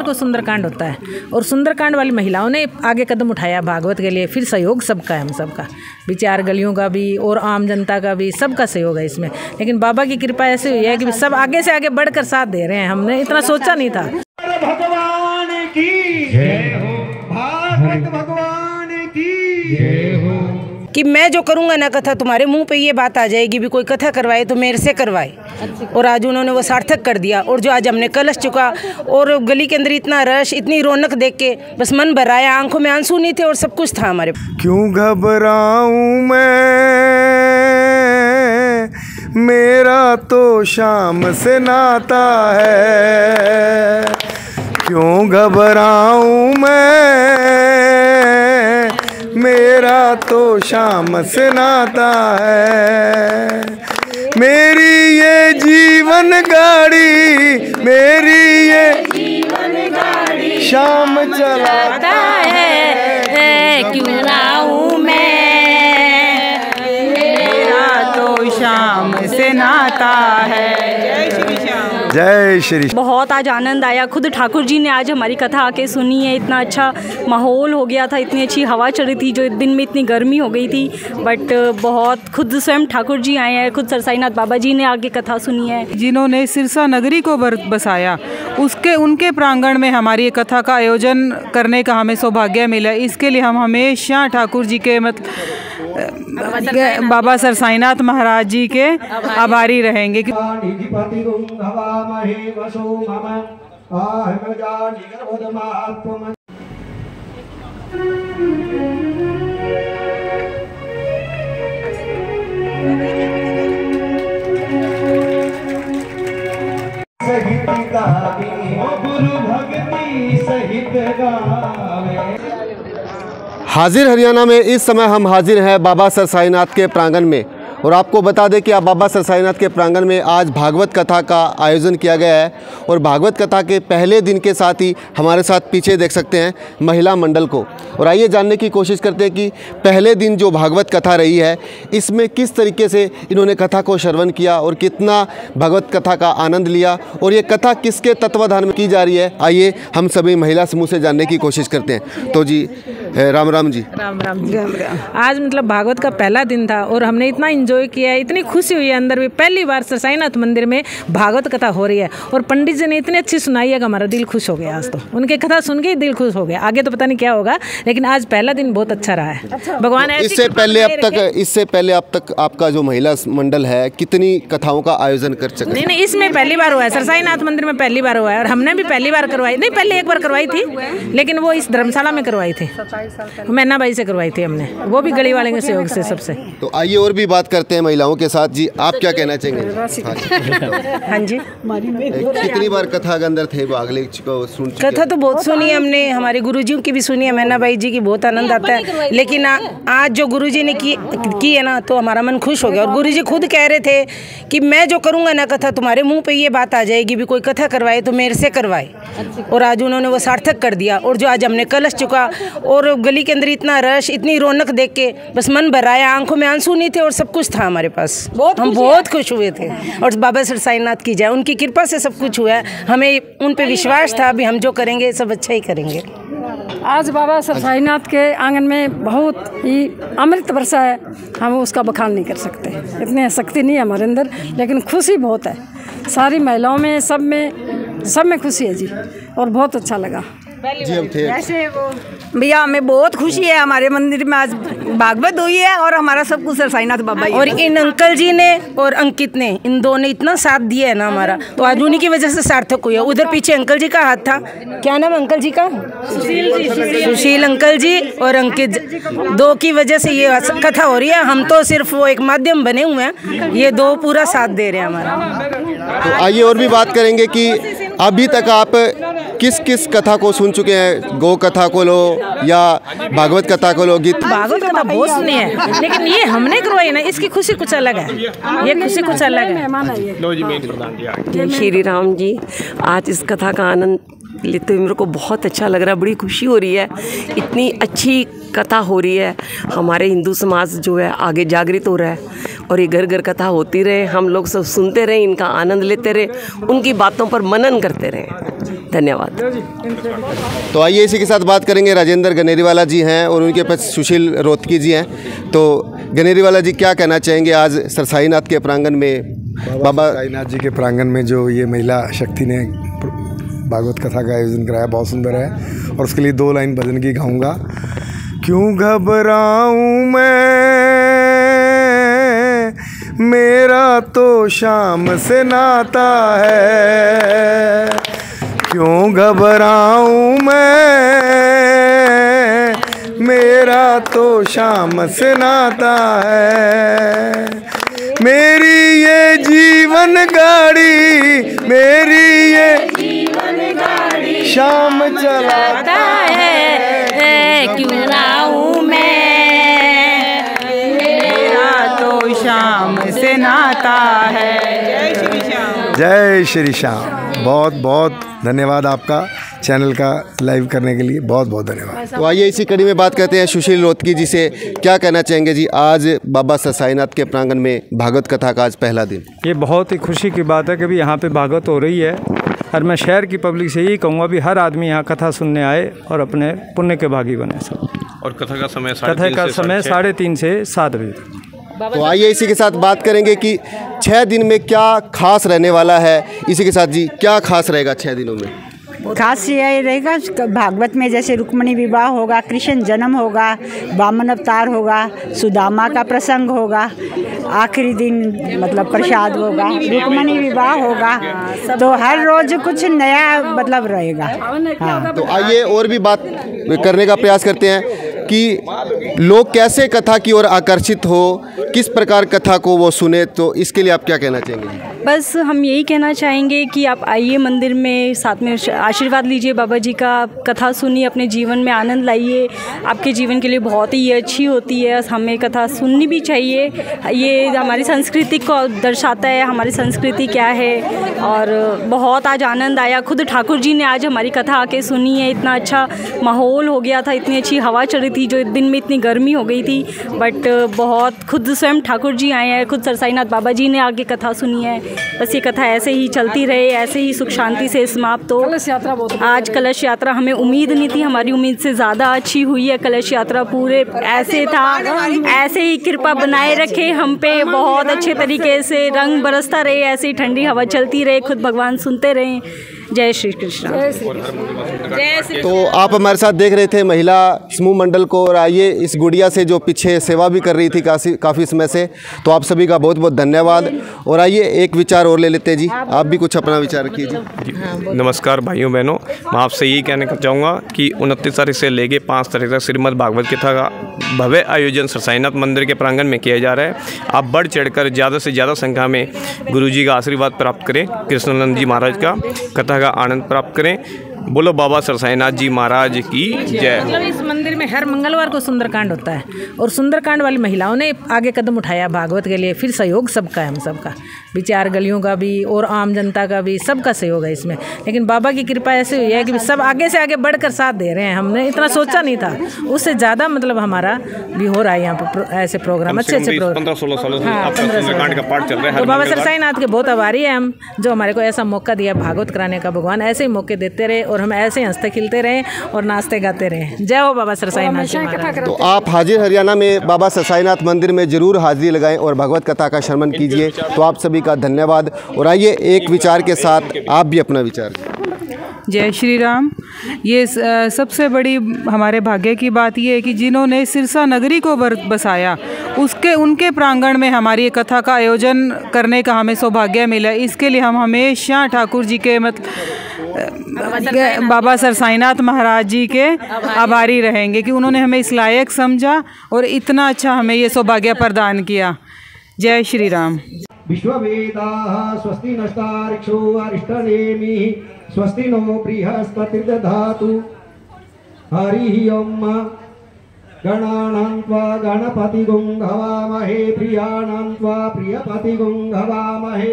को सुंदरकांड होता है, और सुंदरकांड वाली महिलाओं ने आगे कदम उठाया भागवत के लिए। फिर सहयोग सबका है, हम सबका, विचार गलियों का भी और आम जनता का भी, सबका सहयोग है इसमें। लेकिन बाबा की कृपा ऐसी हुई है कि सब आगे से आगे बढ़कर साथ दे रहे हैं। हमने इतना सोचा नहीं था। भगवान की जय हो, भागवत भगवान की जय हो। कि मैं जो करूँगा ना कथा, तुम्हारे मुंह पे ये बात आ जाएगी भी कोई कथा करवाए तो मेरे से करवाए। और आज उन्होंने वो सार्थक कर दिया। और जो आज हमने कलश चुका और गली के अंदर इतना रश, इतनी रौनक देख के बस मन भर आया, आंखों में आंसू नहीं थे और सब कुछ था हमारे। क्यों घबराऊं मैं, मेरा तो शाम से नाता है। क्यों घबराऊं मैं, मेरा तो शाम से नाता है। मेरी ये जीवन गाड़ी, मेरी ये जीवन गाड़ी शाम चलाता है। क्यों ना हूँ मैं, मेरा तो शाम से नाता है। जय श्री। बहुत आज आनंद आया। खुद ठाकुर जी ने आज हमारी कथा आके सुनी है। इतना अच्छा माहौल हो गया था, इतनी अच्छी हवा चल रही थी, जो दिन में इतनी गर्मी हो गई थी। बट बहुत खुद स्वयं ठाकुर जी आए हैं, खुद सरसाईनाथ बाबा जी ने आगे कथा सुनी है। जिन्होंने सिरसा नगरी को बसाया, उनके प्रांगण में हमारी ये कथा का आयोजन करने का हमें सौभाग्य मिला। इसके लिए हम हमेशा ठाकुर जी के बाबा सरसाईनाथ महाराज जी के आभारी रहेंगे। हाजिर हरियाणा में इस समय हम हाजिर हैं बाबा सरसाईनाथ के प्रांगण में, और आपको बता दें कि आप बाबा सरसाईनाथ के प्रांगण में आज भागवत कथा का आयोजन किया गया है। और भागवत कथा के पहले दिन के साथ ही हमारे साथ पीछे देख सकते हैं महिला मंडल को। और आइए जानने की कोशिश करते हैं कि पहले दिन जो भागवत कथा रही है, इसमें किस तरीके से इन्होंने कथा को श्रवण किया और कितना भागवत कथा का आनंद लिया, और ये कथा किसके तत्वाधान में की जा रही है। आइए हम सभी महिला समूह से जानने की कोशिश करते हैं। तो जी राम राम जी। राम राम जी। आज मतलब भागवत का पहला दिन था और हमने इतना एंजॉय किया है, इतनी खुशी हुई है अंदर भी। पहली बार सरसाईनाथ मंदिर में भागवत कथा हो रही है और पंडित जी ने इतनी अच्छी सुनाई है कि हमारा दिल खुश हो गया। आज तो उनकी कथा सुन के ही दिल खुश हो गया। आगे तो पता नहीं क्या होगा, लेकिन आज पहला दिन बहुत अच्छा रहा है। भगवान इससे पहले अब तक आपका जो महिला मंडल है, कितनी कथाओं का आयोजन कर चुके? नहीं, इसमें पहली बार हुआ है। सरसाईनाथ मंदिर में पहली बार हुआ है, और हमने भी पहली बार करवाई। नहीं, पहले एक बार करवाई थी, लेकिन वो इस धर्मशाला में करवाई थी, मैना बाई से करवाई थी हमने, वो भी गली वाले के सहयोग से सबसे। तो आइए और भी बात करते हैं महिलाओं के साथ। जी आप क्या कहना चाहेंगे? हाँ जी, कितनी बार कथा के अंदर थे, भागले को सुन चुके? कथा तो बहुत सुनी है हमने, हमारे गुरुजी की भी सुनी है, मैना बाई जी की, बहुत आनंद आता है। लेकिन आज जो गुरुजी ने की है ना, तो हमारा मन खुश हो गया। और गुरुजी खुद कह रहे थे कि मैं जो करूँगा ना कथा, तुम्हारे मुँह पे ये बात आ जाएगी भी कोई कथा करवाए तो मेरे से करवाए। और आज उन्होंने वो सार्थक कर दिया। और जो आज हमने कलश चुका और गली के अंदर इतना रश, इतनी रौनक देख के बस मन भर आया, आंखों में आंसू नहीं थे और सब कुछ था हमारे पास। हम बहुत खुश हुए थे। और बाबा सरसाईनाथ की जय, उनकी कृपा से सब कुछ हुआ है। हमें उन पे विश्वास था भी हम जो करेंगे सब अच्छा ही करेंगे। आज बाबा सरसाईनाथ के आंगन में बहुत ही अमृत वर्षा है, हम उसका बखान नहीं कर सकते। इतनी शक्ति नहीं है हमारे अंदर, लेकिन खुशी बहुत है। सारी महिलाओं में, सब में खुशी है जी, और बहुत अच्छा लगा जी। हम थे भैया, हमें बहुत खुशी है। हमारे मंदिर में आज भागवत हुई है और हमारा सब कुछ सरसाईनाथ बाबा ही। और इन अंकल जी ने और अंकित ने, इन दोनों ने इतना साथ दिया है ना हमारा, तो आज उन्हीं की वजह से सार्थक हुआ। उधर पीछे अंकल जी का हाथ था, क्या नाम अंकल जी का? सुशील अंकल जी और अंकित, दो की वजह से ये कथा हो रही है। हम तो सिर्फ वो एक माध्यम बने हुए हैं, ये दो पूरा साथ दे रहे हैं हमारा। तो आइए और भी बात करेंगे कि अभी तक आप किस किस कथा को सुन चुके हैं? गौ कथा को लो या भागवत कथा को लो, गीत भागवत कथा बहुत सुनी है, लेकिन ये हमने करवाई ना, इसकी खुशी कुछ अलग है। ये खुशी कुछ अलग है। जय श्री राम जी। आज इस कथा का आनंद लिए तो मेरे को बहुत अच्छा लग रहा है, बड़ी खुशी हो रही है। इतनी अच्छी कथा हो रही है, हमारे हिंदू समाज जो है आगे जागृत हो रहा है और ये घर घर कथा होती रहे, हम लोग सब सुनते रहे, इनका आनंद लेते रहे, उनकी बातों पर मनन करते रहे। धन्यवाद। तो आइए इसी के साथ बात करेंगे। राजेंद्र गनेरीवाला जी हैं और उनके पास सुशील रोहतगी जी हैं। तो गनेरीवाला जी क्या कहना चाहेंगे आज सरसाईनाथ के प्रांगण में बाबा साईनाथ जी के प्रांगण में जो ये महिला शक्ति ने भागवत कथा का आयोजन कराया, बहुत सुंदर है। और उसके लिए 2 लाइन भजन की गाऊंगा। क्यों घबराऊं मैं, मेरा तो शाम से नाता है। क्यों घबराऊं मैं, मेरा तो शाम से नाता है। मेरी ये जीवन गाड़ी, मेरी ये जीवन गाड़ी शाम चलाता है। क्यों आऊं मैं, मेरा तो शाम से नाता है। जय श्री श्याम। जय श्री श्याम। बहुत बहुत धन्यवाद आपका चैनल का लाइव करने के लिए, बहुत बहुत धन्यवाद। तो आइए इसी कड़ी में बात करते हैं सुशील रोहतगी जी से। क्या कहना चाहेंगे जी आज बाबा सरसाईनाथ के प्रांगण में भागवत कथा का आज पहला दिन? ये बहुत ही खुशी की बात है कि भी यहाँ पे भागवत हो रही है और मैं शहर की पब्लिक से यही कहूँगा भी हर आदमी यहाँ कथा सुनने आए और अपने पुण्य के भागी बने सब। और कथा का समय 3:30 से 7 बजे। तो आइए इसी के साथ बात करेंगे कि 6 दिन में क्या खास रहने वाला है। इसी के साथ जी क्या खास रहेगा 6 दिनों में? खास ये रहेगा, भागवत में जैसे रुक्मिणी विवाह होगा, कृष्ण जन्म होगा, वामन अवतार होगा, सुदामा का प्रसंग होगा, आखिरी दिन मतलब प्रसाद होगा, रुक्मिणी विवाह होगा, तो हर रोज कुछ नया मतलब रहेगा। हाँ। तो आइए और भी बात करने का प्रयास करते हैं कि लोग कैसे कथा की ओर आकर्षित हो, किस प्रकार कथा को वो सुने, तो इसके लिए आप क्या कहना चाहेंगे? बस हम यही कहना चाहेंगे कि आप आइए मंदिर में, साथ में आशीर्वाद लीजिए बाबा जी का, कथा सुनिए, अपने जीवन में आनंद लाइए। आपके जीवन के लिए बहुत ही अच्छी होती है, हमें कथा सुननी भी चाहिए। ये हमारी संस्कृति को दर्शाता है, हमारी संस्कृति क्या है। और बहुत आज आनंद आया, खुद ठाकुर जी ने आज हमारी कथा आके सुनी है। इतना अच्छा माहौल हो गया था, इतनी अच्छी हवा चल रही थी, जो दिन में इतनी गर्मी हो गई थी, बट बहुत खुद स्वयं ठाकुर जी आए हैं, खुद सरसाईनाथ बाबा जी ने आगे कथा सुनी है। बस ये कथा ऐसे ही चलती रहे, ऐसे ही सुख शांति से समाप्त हो। कलश यात्रा बहुत आज कलश यात्रा हमें उम्मीद नहीं थी, हमारी उम्मीद से ज़्यादा अच्छी हुई है कलश यात्रा। पूरे ऐसे था, ऐसे ही कृपा बनाए रखे हम पे, बहुत अच्छे तरीके से रंग बरसता रहे, ऐसे ही ठंडी हवा चलती रहे, खुद भगवान सुनते रहे। जय श्री कृष्ण। तो आप हमारे साथ देख रहे थे महिला समूह मंडल को, और आइए इस गुड़िया से जो पीछे सेवा भी कर रही थी काफ़ी समय से, तो आप सभी का बहुत बहुत धन्यवाद। और आइए एक विचार और ले लेते हैं जी, आप भी कुछ अपना विचार रखिए जी। नमस्कार भाइयों बहनों, मैं आपसे यही कहना चाहूँगा कि 29 तारीख से लेके 5 तारीख तक श्रीमद् भागवत कथा का भव्य आयोजन सरसाईनाथ मंदिर के प्रांगण में किया जा रहा है। आप बढ़ चढ़कर ज़्यादा से ज़्यादा संख्या में गुरु जी का आशीर्वाद प्राप्त करें, कृष्णानंद जी महाराज का कथा का आनंद प्राप्त करें। बोलो बाबा सरसाईनाथ जी महाराज की जय। मतलब इस मंदिर में हर मंगलवार को सुंदरकांड होता है, और सुंदरकांड वाली महिलाओं ने आगे कदम उठाया भागवत के लिए। फिर सहयोग सबका है, हम सबका, विचार गलियों का भी और आम जनता का भी, सबका सहयोग है इसमें। लेकिन बाबा की कृपा ऐसे हुई है कि सब आगे से आगे बढ़कर साथ दे रहे हैं। हमने इतना सोचा नहीं था, उससे ज़्यादा मतलब हमारा भी हो रहा है यहाँ पर ऐसे प्रोग्राम, अच्छे अच्छे प्रोग्राम। 15-16 सालों से आपका सुंदरकांड का पाठ चल रहा है। तो बाबा सरसाईनाथ के बहुत आभारी है हम, जो हमारे को ऐसा मौका दिया भागवत कराने का। भगवान ऐसे ही मौके देते रहे और हम ऐसे हंसते खिलते रहे और नाचते गाते रहे। जय हो बाबा सरसाईनाथ जी। तो आप हाजिर हरियाणा में बाबा सरसाईनाथ मंदिर में जरूर हाजिरी लगाएं और भगवत कथा का श्रवण कीजिए। तो आप सभी का धन्यवाद। और आइए एक विचार के साथ आप भी अपना विचार। जय श्री राम। ये सबसे बड़ी हमारे भाग्य की बात ये है कि जिन्होंने सिरसा नगरी को बसाया, उनके प्रांगण में हमारी ये कथा का आयोजन करने का हमें सौभाग्य मिला। इसके लिए हम हमेशा ठाकुर जी के बाबा सरसाईनाथ महाराज जी के आभारी रहेंगे कि उन्होंने हमें इस लायक समझा और इतना अच्छा हमें ये सौभाग्य प्रदान किया। जय श्री राम। विश्ववेदाः स्वस्ति नस्तार्क्ष्यो अरिष्टनेमिः स्वस्ति नो बृहस्पतिर्दधातु। हरिः ओम। गणानां त्वा गणपतिगुं हवामहे, प्रियाणां त्वा प्रियपतिगुं हवामहे,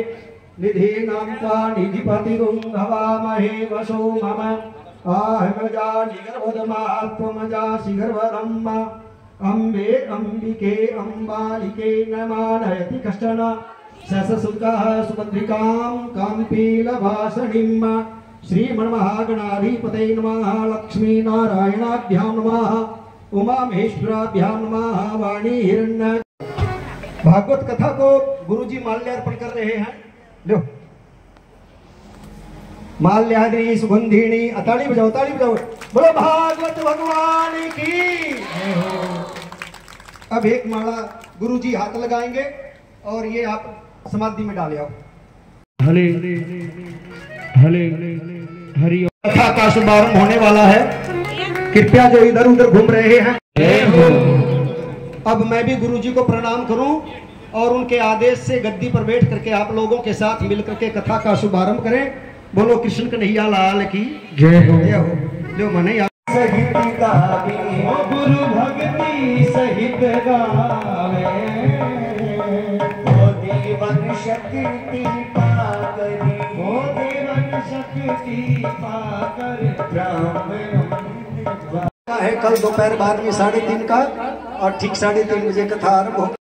निधीनां त्वा निधिपतिगुं हवामहे वसो मम आहमजा निगर्भदमात्मजासि गर्भदम्म अम्बे अम्बिके अम्बालिके नमानयति कश्चन सससुतः सुभद्रिकां काम्पीलभासणिं श्रीमन्महागणाधिपतये नमः लक्ष्मीनारायणाभ्यां नमः उमामहेश्वराभ्यां नमः वाणी हिरण्य। भागवत कथा को गुरुजी माल्यार्पण कर रहे हैं। लो माल्याद्री सुगंधिनी, ताली बजाओ ताली बजाओ, बोलो भागवत भगवान की। अब एक माला गुरुजी हाथ लगाएंगे और ये आप समाधि में डाले आओ। हले हले हरि कथा का शुभारंभ होने वाला है। कृपया जो इधर उधर घूम रहे हैं, अब मैं भी गुरुजी को प्रणाम करूं और उनके आदेश से गद्दी पर बैठ करके आप लोगों के साथ मिलकर के कथा का शुभारंभ करें। बोलो कृष्ण कन्हैया लाल की जय हो। जो मने सहित गावे गुरु भक्ति सहित गावे, ओ देवन शक्ति पाकर, ओ देवन शक्ति पाकर ब्राह्मण है। कल दोपहर बाद में 3:30 का और ठीक 3:30 बजे कथा आरंभ हो।